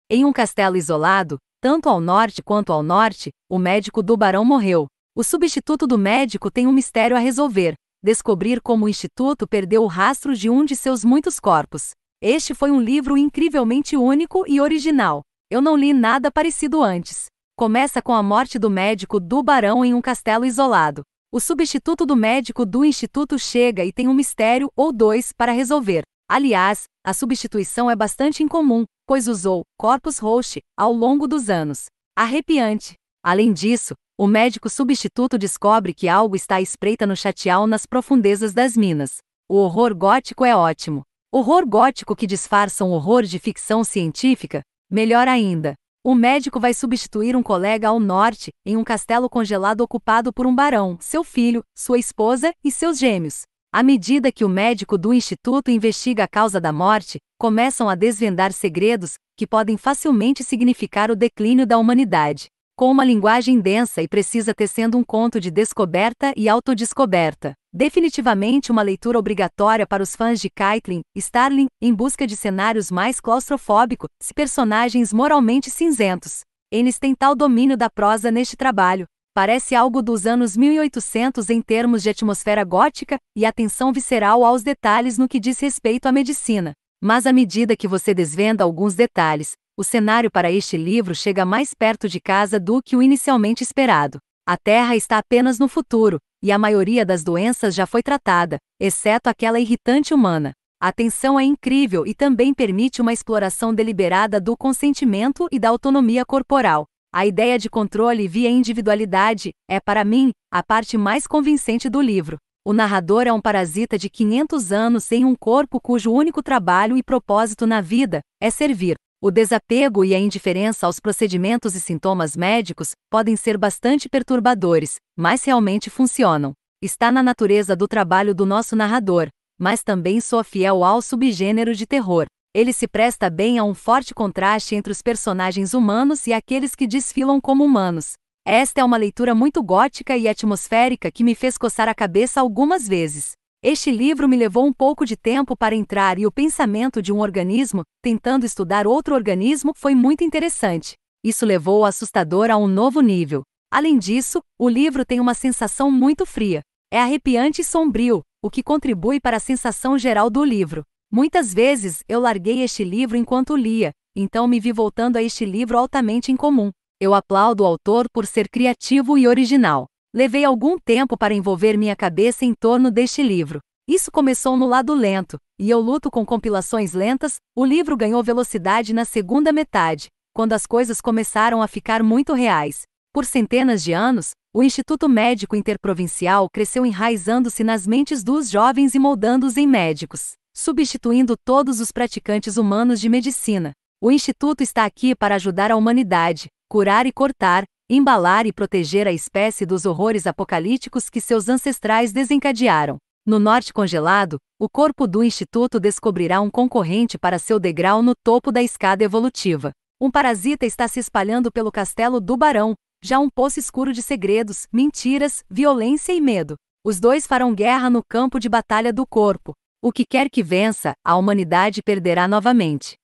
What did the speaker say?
Em um castelo isolado, tanto ao norte quanto ao norte, o médico do barão morreu. O substituto do médico tem um mistério a resolver: descobrir como o instituto perdeu o rastro de um de seus muitos corpos. Este foi um livro incrivelmente único e original. Eu não li nada parecido antes. Começa com a morte do médico do barão em um castelo isolado. O substituto do médico do instituto chega e tem um mistério ou dois para resolver. Aliás, a substituição é bastante incomum, pois usou corpus hosti ao longo dos anos. Arrepiante. Além disso, o médico substituto descobre que algo está à espreita no Chatial nas profundezas das minas. O horror gótico é ótimo. Horror gótico que disfarça um horror de ficção científica? Melhor ainda. O médico vai substituir um colega ao norte, em um castelo congelado ocupado por um barão, seu filho, sua esposa e seus gêmeos. À medida que o médico do instituto investiga a causa da morte, começam a desvendar segredos que podem facilmente significar o declínio da humanidade. Com uma linguagem densa e precisa, tecendo um conto de descoberta e autodescoberta. Definitivamente uma leitura obrigatória para os fãs de Caitlin Starling, em busca de cenários mais claustrofóbicos e personagens moralmente cinzentos. Enes tem tal domínio da prosa neste trabalho. Parece algo dos anos 1800 em termos de atmosfera gótica e atenção visceral aos detalhes no que diz respeito à medicina. Mas à medida que você desvenda alguns detalhes, o cenário para este livro chega mais perto de casa do que o inicialmente esperado. A Terra está apenas no futuro, e a maioria das doenças já foi tratada, exceto aquela irritante humana. A tensão é incrível e também permite uma exploração deliberada do consentimento e da autonomia corporal. A ideia de controle via individualidade é, para mim, a parte mais convincente do livro. O narrador é um parasita de 500 anos em um corpo cujo único trabalho e propósito na vida é servir. O desapego e a indiferença aos procedimentos e sintomas médicos podem ser bastante perturbadores, mas realmente funcionam. Está na natureza do trabalho do nosso narrador, mas também sou fiel ao subgênero de terror. Ele se presta bem a um forte contraste entre os personagens humanos e aqueles que desfilam como humanos. Esta é uma leitura muito gótica e atmosférica que me fez coçar a cabeça algumas vezes. Este livro me levou um pouco de tempo para entrar e o pensamento de um organismo, tentando estudar outro organismo, foi muito interessante. Isso levou o assustador a um novo nível. Além disso, o livro tem uma sensação muito fria. É arrepiante e sombrio, o que contribui para a sensação geral do livro. Muitas vezes eu larguei este livro enquanto lia, então me vi voltando a este livro altamente incomum. Eu aplaudo o autor por ser criativo e original. Levei algum tempo para envolver minha cabeça em torno deste livro. Isso começou no lado lento, e eu luto com compilações lentas. O livro ganhou velocidade na segunda metade, quando as coisas começaram a ficar muito reais. Por centenas de anos, o Instituto Médico Interprovincial cresceu enraizando-se nas mentes dos jovens e moldando-os em médicos, substituindo todos os praticantes humanos de medicina. O Instituto está aqui para ajudar a humanidade, curar e cortar, embalar e proteger a espécie dos horrores apocalípticos que seus ancestrais desencadearam. No norte congelado, o corpo do Instituto descobrirá um concorrente para seu degrau no topo da escada evolutiva. Um parasita está se espalhando pelo castelo do barão, já um poço escuro de segredos, mentiras, violência e medo. Os dois farão guerra no campo de batalha do corpo. O que quer que vença, a humanidade perderá novamente.